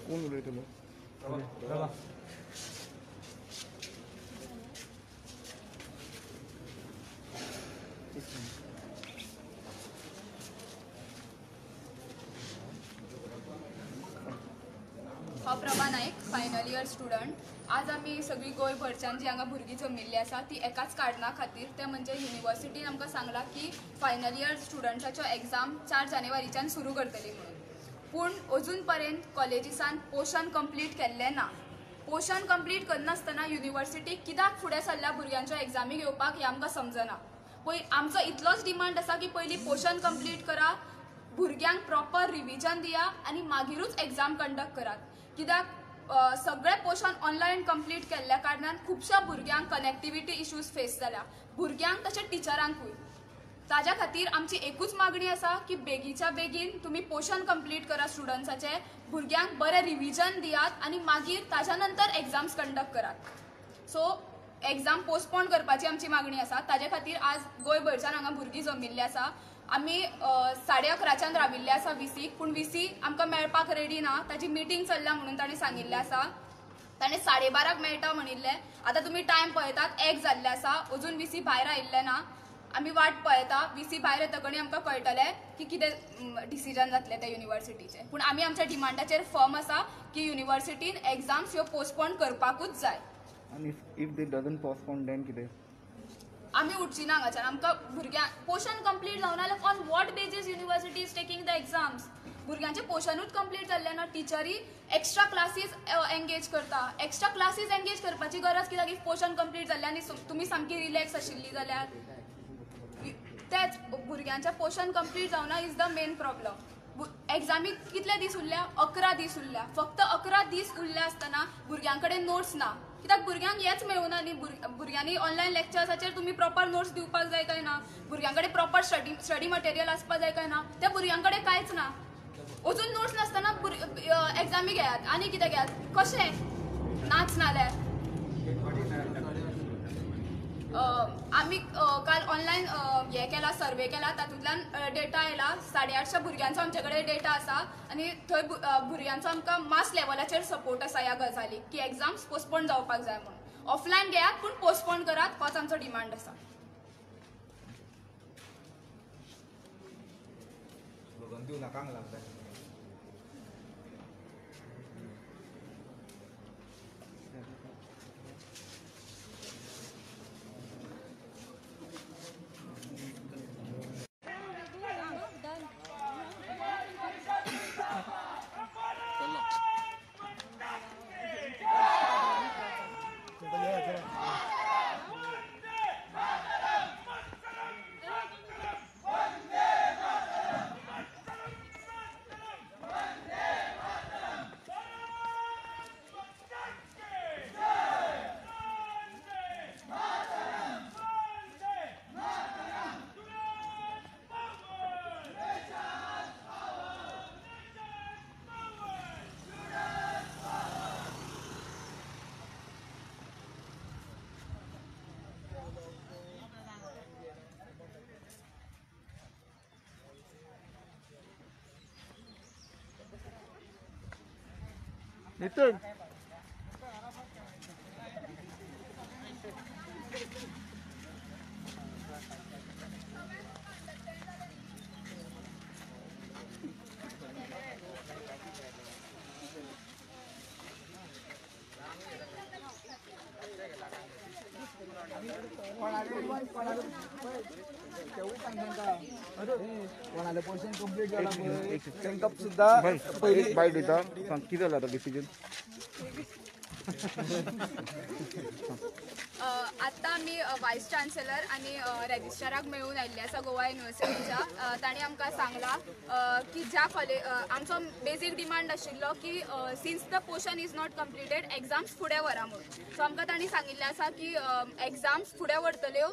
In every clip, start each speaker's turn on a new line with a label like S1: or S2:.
S1: कोण उलयतलो?
S2: हांव प्रभा नायक, फायनल इयर स्टुडंट. आज आमी सगळी गोंयभरच्यान जी हांगा भुरगीं जमिल्लीं आसा ती एकाच कारणां खातीर, ते म्हणजे युनिवर्सिटीन आमकां सांगलां की फायनल इयर स्टुडंट्साच्यो एग्जाम 4 जानेवारीच्यान सुरू करतली म्हणून. पूण अजून पर्यंत कॉलेजीसान पोर्शन कंप्लीट केल्लें ना. पोर्शन कंप्लीट करनासतना युनिवर्सिटी कित्याक फुडें सरल्या भुरग्यांच्यो एग्जामी घेवपाक हें आमकां समजना. आमचो इतलोच डिमांड आसा की पयलीं पोर्शन कंप्लीट करा, भुरग्यांक प्रॉपर रिविजन दिया आनी मागीरूच एग्जाम कंडक्ट करात. कित्याक सगळे पोर्शन ऑनलायन कंप्लीट केल्ल्या कारणान खुबश्या भुरग्यांक कनेक्टिविटी इश्यूज फेस जाल्या, भुरग्यांक तशें टिचरांकूय. ताज्या खातीर आमची एकूच मागणी आसा की बेगीच्या बेगीन तुमी पोर्शन कंप्लीट करा स्टुडंट्साचे, भुरग्यांक बरें रिविजन दियात आनी मागीर ताज्या नंतर एग्जाम्स कंडक्ट करात. सो एग्जाम पोस्टपोन करपाची आमची मागणी आसा. ताजे खातीर आज गोंयभरच्यान हांगा भुरगीं जमिल्लीं आसा. आमी 11:30च्यान राविल्ले आसा VCक, पूण VC आमकां मेळपाक रेडी ना. ताची मिटींग चल्ल्या म्हणून ताणें सांगिल्लें आसा. ताणें 12:30क मेळटा म्हणिल्लें. आतां तुमी टायम पळयतात 1 जाल्लें आसा, अजून VC भायर आयिल्लें ना. आमी वाट पळयता. VC भायर येतकणी आमकां कळटलें की कितें डिसिजन जातलें ते युनिवर्सिटीचें. पूण आमी आमच्या डिमांडाचेर फर्म आसा की युनिवर्सिटीन एग्जाम्स ह्यो पोस्टपोन करपाकूच जाय.
S1: And if they doesn't postpone then कितें?
S2: आमी उठची ना हांगाच्यान. आमकां भुरग्यांक पोर्शन कंप्लीट जावना जाल्यार on what basis university is taking the exams. भुरग्यांचे पोर्शनूच कंप्लीट जाल्ले ना. टिचरी एक्स्ट्रा क्लासीस एंगेज करता. एक्स्ट्रा क्लासीस एंगेज करपाची गरज कित्याक इफ पोर्शन कंप्लीट जाल्ले आनी तुमी सामकी रिलॅक्स आशिल्ली जाल्यार. तेच भुरग्यांचे पोर्शन कंप्लीट जावना इज द मेन प्रॉब्लम. एग्जामीक कितले दीस उरल्या? 11 दीस उरल्या. फक्त 11 दीस उरले आसतना भुरग्यां कडेन नोट्स ना. कित्याक भुरग्यांक हेच मेळूना न्ही. भुरग्यांनी ऑनलायन लेक्चर्साचेर तुमी प्रॉपर नोट्स दिवपाक जाय काय ना, भुरग्यां कडेन प्रॉपर स्टडी मटेरियल आसपाक जाय काय ना, त्या भुरग्यां कडेन कांयच ना. अजून नोट्स नासतना एग्जामी घेयात आनी कितें घेयात? कशें? नाच नाल्यार. आमी काल ऑनलायन हें केला, सर्वे केला. तातूंतल्यान डेटा आयला. 850 भुरग्यांचो आमचे कडेन डेटा आसा आनी थंय भुरग्यांचो आमकां मास लेवलाचेर सपोर्ट आसा ह्या गजालीक की एग्जाम्स पोस्टपोन जावपाक जाय म्हणून. ऑफलायन घेयात पूण पोस्टपोन करात, होच आमचो डिमांड आसा.
S1: नितीन
S3: कोणाला पोर्शन कंप्लीट झाला कप सुद्धा
S1: पहिली बाईट दिता. सांग किती झालं आता डिसिजन?
S2: आत्ता आमी वायस चान्सेलर आनी रेजिस्ट्राराक मेळून आयिल्ले आसा गोवा युनिवर्सिटीच्या. ताणी आमकां सांगला की ज्या आमचो बेजीक डिमांड आशिल्लो की since the portion is not completed exams फुडें व्हरा म्हणून. सो आमकां ताणी सांगिल्लें आसा की एग्जाम्स फुडें व्हरतल्यो.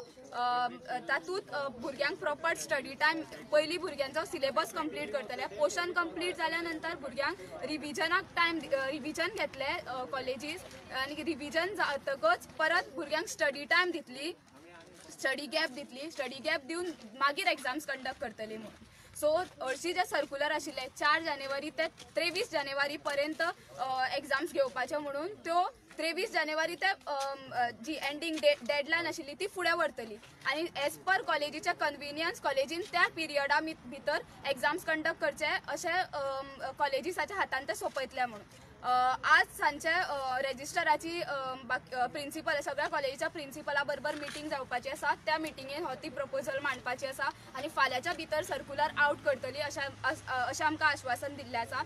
S2: तातूंत भुरग्यांक प्रॉपर स्टडी टायम, पयलीं भुरग्यांचो सिलेबस कंप्लीट करतले. पोर्शन कंप्लीट जाल्या नंतर भुरग्यांक रिविजनाक टायम, रिविजन घेतले कॉलेजीस आनी रिविजन जातकच परत भुरग्यांक स्टडी टायम दितली, स्टडी गॅप दितली. स्टडी गॅप दिवन मागीर एग्जाम्स कंडक्ट करतली म्हणून. सो हरशीं जे सर्क्युलर आशिल्ले 4 जानेवारी ते 23 जानेवारी पर्यंत एग्जाम्स घेवपाच्यो म्हणून त्यो 23 जानेवारी ते जी एंडिंग डेडलायन आशिल्ली ती फुडें व्हरतली आनी एज पर कॉलेजीच्या कन्विनियन्स कॉलेजीन त्या पिरियडा भितर एग्जाम्स कंडक्ट करचे अशें कॉलेजीसाच्या हातान ते सोपयतले म्हणून आज सांचे रेजिस्टराची प्रिंसिपल सगळ्या कॉलेजीच्या प्रिंसिपला बरोबर मिटींग जावपाची आसा त्या मिटींगेन हो ती प्रपोजल मांडपाची आसा आनी फाल्यांच्या भितर सर्क्युलर आउट करतली अशें आमकां आश्वासन दिल्लें आसा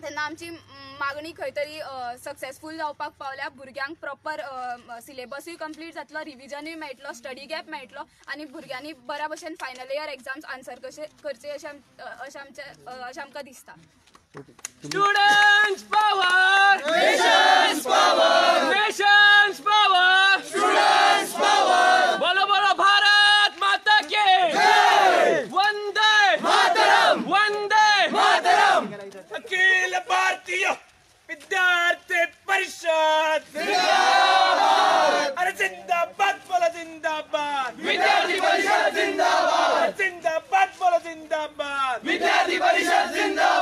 S2: तेन्ना आमची मागणी खंय तरी सक्सेसफूल जावपाक पावल्या भुरग्यांक प्रॉपर सिलेबसूय कंप्लीट जातलो रिविजनूय मेळटलो स्टडी गॅप मेळटलो आनी भुरग्यांनी बऱ्या भशेन फायनल इयर एग्जाम्स आन्सर कशे करचे अशें आमकां दिसता
S4: Students power! Nations power! Nations power! Students power! बोलो बोलो भारत माता की जय! वंदे मातरम! वंदे मातरम! अखिल भारतीय विद्यार्थी परिषद जिंदाबाद! अरे जिंदाबाद बोलो जिंदाबाद! विद्यार्थी परिषद जिंदाबाद! जिंदाबाद बोलो जिंदाबाद! विद्यार्थी परिषद जिंदाबाद!